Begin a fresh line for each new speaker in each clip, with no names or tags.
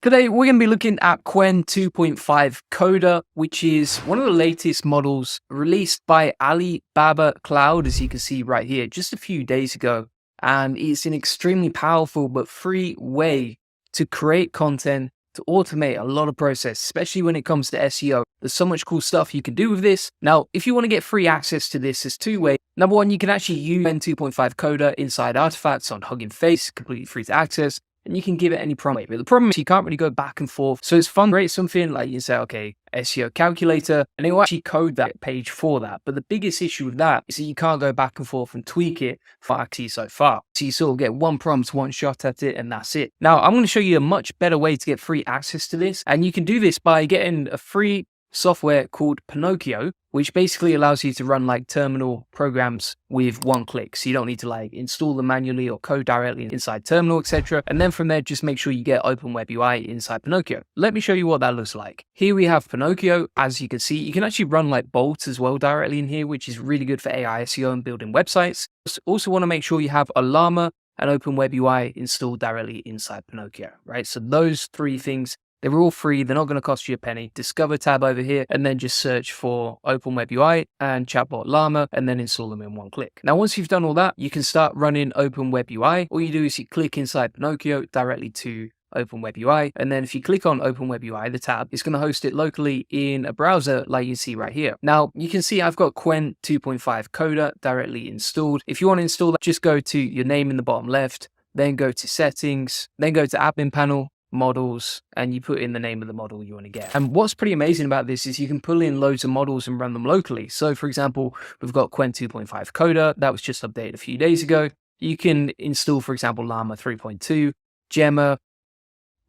Today, we're going to be looking at Qwen 2.5 Coda, which is one of the latest models released by Alibaba Cloud, as you can see right here, just a few days ago. And it's an extremely powerful but free way to create content, to automate a lot of process, especially when it comes to SEO. There's so much cool stuff you can do with this. Now, if you want to get free access to this, there's two ways. Number one, you can actually use Qwen 2.5 Coda inside artifacts on Hugging Face, completely free to access. And you can give it any prompt. But the problem is you can't really go back and forth. So it's fun to create something like you say, okay, SEO calculator, and it will actually code that page for that. But the biggest issue with that is that you can't go back and forth and tweak it for accuracy so far. So you sort of get one prompt, one shot at it, and that's it. Now, I'm going to show you a much better way to get free access to this. And you can do this by getting a free software called Pinocchio, which basically allows you to run like terminal programs with one click. So you don't need to like install them manually or code directly inside terminal, etc. And then from there, just make sure you get Open Web UI inside Pinocchio. Let me show you what that looks like. Here we have Pinocchio. As you can see, you can actually run like Bolt as well directly in here, which is really good for AI SEO and building websites. Also want to make sure you have Llama and Open Web UI installed directly inside Pinocchio, right? So those three things, they're all free. They're not going to cost you a penny. Discover tab over here, and then just search for Open Web UI and Chatbot Llama, and then install them in one click. Now, once you've done all that, you can start running Open Web UI. All you do is you click inside Pinocchio directly to Open Web UI. And then if you click on Open Web UI, the tab, it's going to host it locally in a browser like you see right here. Now, you can see I've got Qwen 2.5 Coda directly installed. If you want to install that, just go to your name in the bottom left, then go to settings, then go to admin panel, models, and you put in the name of the model you want to get. And what's pretty amazing about this is you can pull in loads of models and run them locally. So for example, we've got Qwen 2.5 Coda that was just updated a few days ago. You can install, for example, Llama 3.2, Gemma,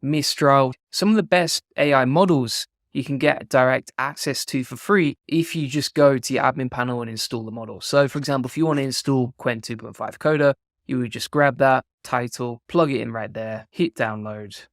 Mistral, some of the best AI models you can get direct access to for free if you just go to your admin panel and install the model. So for example, if you want to install Qwen 2.5 Coda, you would just grab that title, plug it in right there, hit download,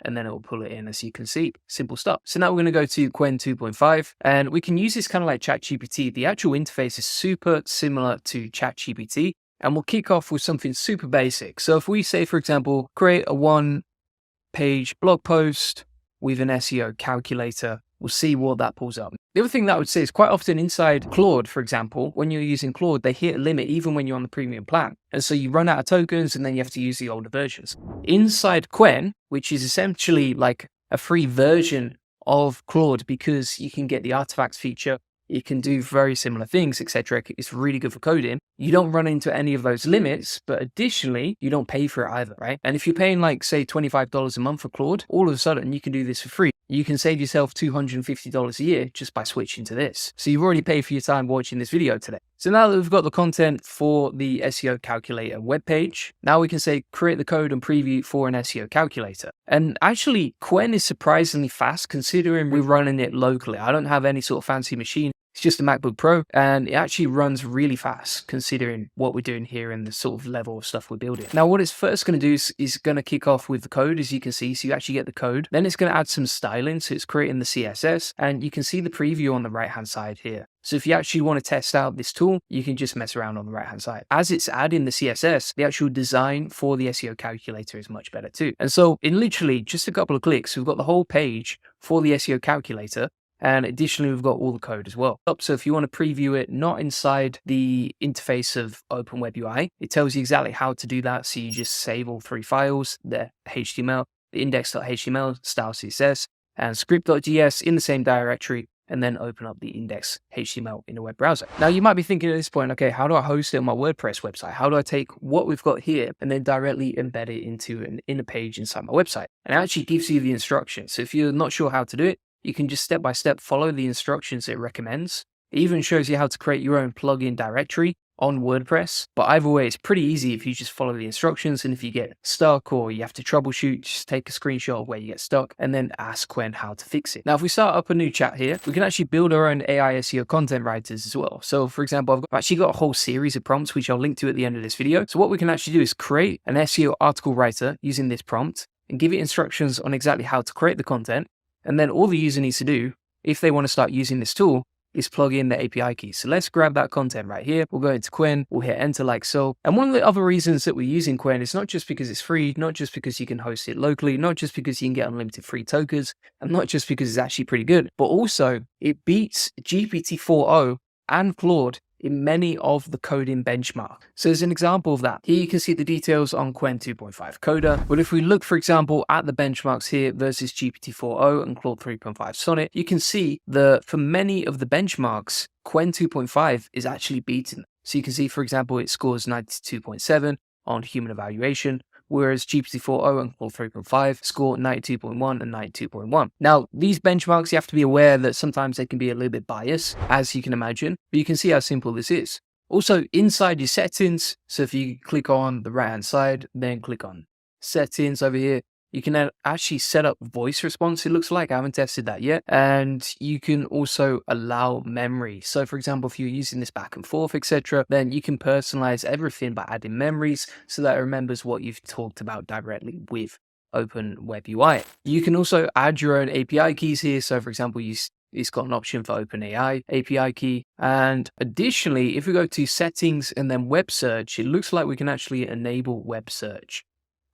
and then it will pull it in, as you can see. Simple stuff. So now we're going to go to Qwen 2.5, and we can use this kind of like ChatGPT. The actual interface is super similar to ChatGPT, and we'll kick off with something super basic. So if we say, for example, create a one-page blog post with an SEO calculator, we'll see what that pulls up. The other thing that I would say is quite often inside Claude, for example, when you're using Claude, they hit a limit even when you're on the premium plan. And so you run out of tokens and then you have to use the older versions. Inside Qwen, which is essentially like a free version of Claude because you can get the artifacts feature, you can do very similar things, etc. It's really good for coding. You don't run into any of those limits, but additionally, you don't pay for it either, right? And if you're paying like, say, $25 a month for Claude, all of a sudden you can do this for free. You can save yourself $250 a year just by switching to this. So you've already paid for your time watching this video today. So now that we've got the content for the SEO calculator webpage, now we can say create the code and preview for an SEO calculator. And actually, Qwen is surprisingly fast considering we're running it locally. I don't have any sort of fancy machine. It's just a MacBook Pro, and it actually runs really fast considering what we're doing here and the sort of level of stuff we're building. Now, what it's first going to do is going to kick off with the code, as you can see. So you actually get the code. Then it's going to add some styling. So it's creating the CSS, and you can see the preview on the right-hand side here. So if you actually want to test out this tool, you can just mess around on the right-hand side. As it's adding the CSS, the actual design for the SEO calculator is much better too. And so in literally just a couple of clicks, we've got the whole page for the SEO calculator. And additionally, we've got all the code as well. So if you want to preview it, not inside the interface of Open Web UI, it tells you exactly how to do that. So you just save all three files, the HTML, the index.html, style CSS, and script.js in the same directory, and then open up the index.html in a web browser. Now, you might be thinking at this point, okay, how do I host it on my WordPress website? How do I take what we've got here and then directly embed it into an inner page inside my website? And it actually gives you the instructions. So if you're not sure how to do it, you can just step by step follow the instructions it recommends. It even shows you how to create your own plugin directory on WordPress. But either way, it's pretty easy if you just follow the instructions. And if you get stuck or you have to troubleshoot, just take a screenshot of where you get stuck and then ask Qwen how to fix it. Now, if we start up a new chat here, we can actually build our own AI SEO content writers as well. So for example, I've actually got a whole series of prompts, which I'll link to at the end of this video. So what we can actually do is create an SEO article writer using this prompt and give it instructions on exactly how to create the content. And then all the user needs to do, if they want to start using this tool, is plug in the API key. So let's grab that content right here. We'll go into Qwen, we'll hit enter like so. And one of the other reasons that we're using Qwen is not just because it's free, not just because you can host it locally, not just because you can get unlimited free tokens, and not just because it's actually pretty good, but also it beats GPT-4o and Claude in many of the coding benchmarks. So as an example of that, here you can see the details on Qwen 2.5 Coder. But if we look, for example, at the benchmarks here versus GPT-4o and Claude 3.5 Sonnet, you can see that for many of the benchmarks, Qwen 2.5 is actually beaten. So you can see, for example, it scores 92.7 on human evaluation, whereas GPT-4o and Claude 3.5 score 92.1 and 92.1. Now, these benchmarks, you have to be aware that sometimes they can be a little bit biased, as you can imagine, but you can see how simple this is. Also, inside your settings, so if you click on the right-hand side, then click on settings over here, you can actually set up voice response, it looks like. I haven't tested that yet. And you can also allow memory. So for example, if you're using this back and forth, etc., then you can personalize everything by adding memories so that it remembers what you've talked about directly with Open Web UI. You can also add your own API keys here. So for example, it's got an option for OpenAI API key. And additionally, if we go to settings and then web search, it looks like we can actually enable web search.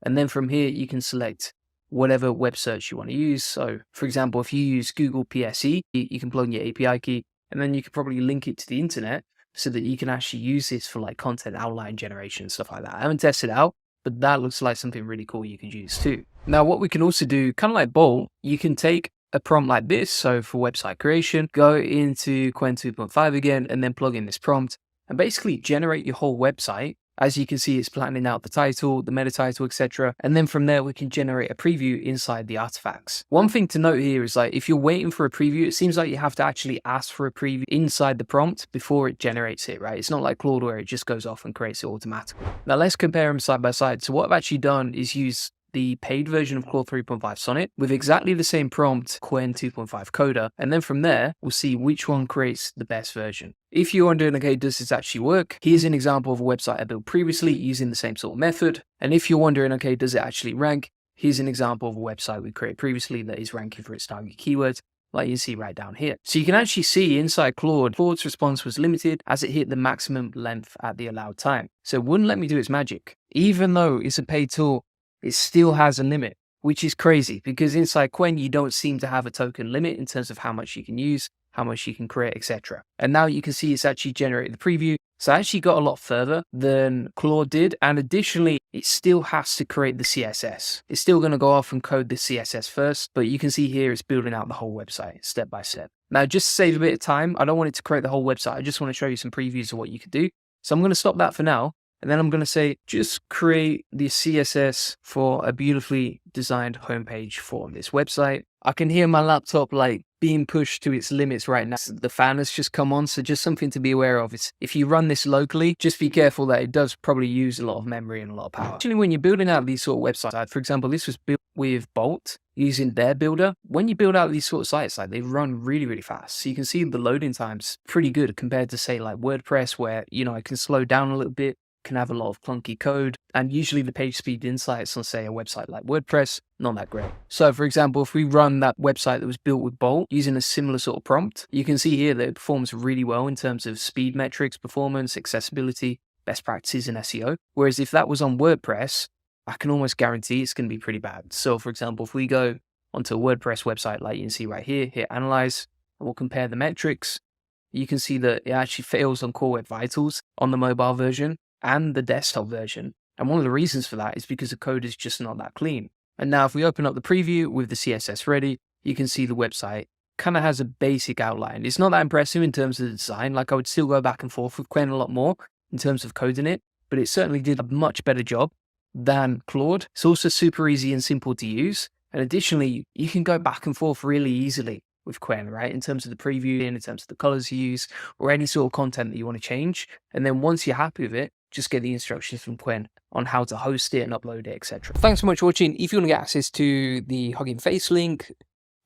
And then from here, you can select whatever web search you want to use. So for example, if you use Google PSE, you can plug in your API key, and then you can probably link it to the internet so that you can actually use this for like content outline generation and stuff like that. I haven't tested it out, but that looks like something really cool you could use too. Now, what we can also do, kind of like Bolt, you can take a prompt like this. So for website creation, go into Qwen 2.5 again, and then plug in this prompt and basically generate your whole website. As you can see, it's planning out the title, the meta title, etc. And then from there, we can generate a preview inside the artifacts. One thing to note here is like, if you're waiting for a preview, it seems like you have to actually ask for a preview inside the prompt before it generates it, right? It's not like Claude where it just goes off and creates it automatically. Now let's compare them side by side. So what I've actually done is use the paid version of Claude 3.5 Sonnet with exactly the same prompt, Qwen 2.5 Coder, and then from there, we'll see which one creates the best version. If you're wondering, okay, does this actually work? Here's an example of a website I built previously using the same sort of method. And if you're wondering, okay, does it actually rank? Here's an example of a website we created previously that is ranking for its target keywords, like you see right down here. So you can actually see inside Claude's response was limited as it hit the maximum length at the allowed time. So it wouldn't let me do its magic. Even though it's a paid tool, it still has a limit, which is crazy because inside Qwen, you don't seem to have a token limit in terms of how much you can use, how much you can create, etc. And now you can see it's actually generated the preview. So I actually got a lot further than Claude did. And additionally, it still has to create the CSS. It's still going to go off and code the CSS first, but you can see here it's building out the whole website step by step. Now, just to save a bit of time, I don't want it to create the whole website. I just want to show you some previews of what you could do. So I'm going to stop that for now. And then I'm going to say, just create the CSS for a beautifully designed homepage for this website. I can hear my laptop like being pushed to its limits right now. The fan has just come on, so just something to be aware of. If you run this locally, just be careful that it does probably use a lot of memory and a lot of power. Actually, when you're building out these sort of websites, for example, this was built with Bolt using their builder. When you build out these sort of sites, like they run really, really fast. So you can see the loading times pretty good compared to say like WordPress, where, you know, it can slow down a little bit, can have a lot of clunky code, and usually the page speed insights on, say, a website like WordPress, not that great. So for example, if we run that website that was built with Bolt using a similar sort of prompt, you can see here that it performs really well in terms of speed metrics, performance, accessibility, best practices in SEO. Whereas if that was on WordPress, I can almost guarantee it's going to be pretty bad. So for example, if we go onto a WordPress website like you can see right here, hit analyze, and we'll compare the metrics, you can see that it actually fails on Core Web Vitals on the mobile version and the desktop version. And one of the reasons for that is because the code is just not that clean. And now if we open up the preview with the CSS ready, you can see the website kind of has a basic outline. It's not that impressive in terms of the design. Like I would still go back and forth with Qwen a lot more in terms of coding it, but it certainly did a much better job than Claude. It's also super easy and simple to use. And additionally, you can go back and forth really easily with Qwen, right? In terms of the preview, in terms of the colors you use, or any sort of content that you want to change. And then once you're happy with it, just get the instructions from Qwen on how to host it and upload it, etc. Thanks so much for watching. If you want to get access to the Hugging Face link,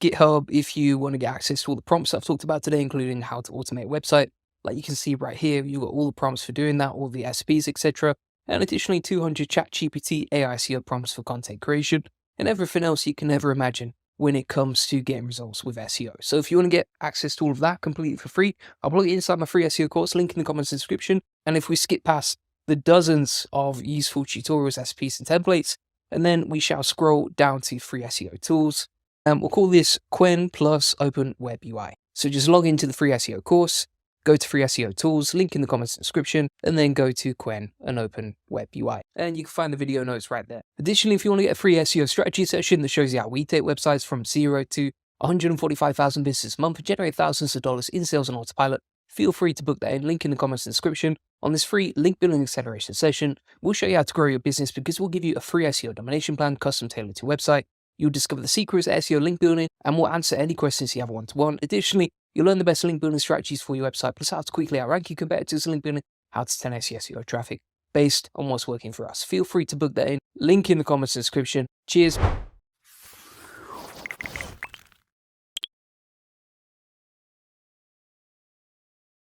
GitHub, if you want to get access to all the prompts I've talked about today, including how to automate a website, like you can see right here, you've got all the prompts for doing that, all the SPs, etc. And additionally, 200 ChatGPT AI SEO prompts for content creation and everything else you can ever imagine. when it comes to getting results with SEO. So if you want to get access to all of that completely for free, I'll plug it inside my free SEO course, link in the comments description. And if we skip past the dozens of useful tutorials, recipes, and templates, and then we shall scroll down to free SEO tools. And we'll call this Qwen plus Open Web UI. So just log into the free SEO course, go to free SEO tools, link in the comments description, and then go to Qwen and Open Web UI. And you can find the video notes right there. Additionally, if you want to get a free SEO strategy session that shows you how we take websites from 0 to 145,000 visitors a month and generate thousands of dollars in sales on autopilot, feel free to book that in, link in the comments description. On this free link building acceleration session, we'll show you how to grow your business because we'll give you a free SEO domination plan custom tailored to your website. You'll discover the secrets of SEO link building, and we'll answer any questions you have one-to-one. Additionally, you'll learn the best link building strategies for your website, plus how to quickly outrank your competitors in link building, how to 10x your SEO traffic based on what's working for us. Feel free to book that in. Link in the comments description. Cheers.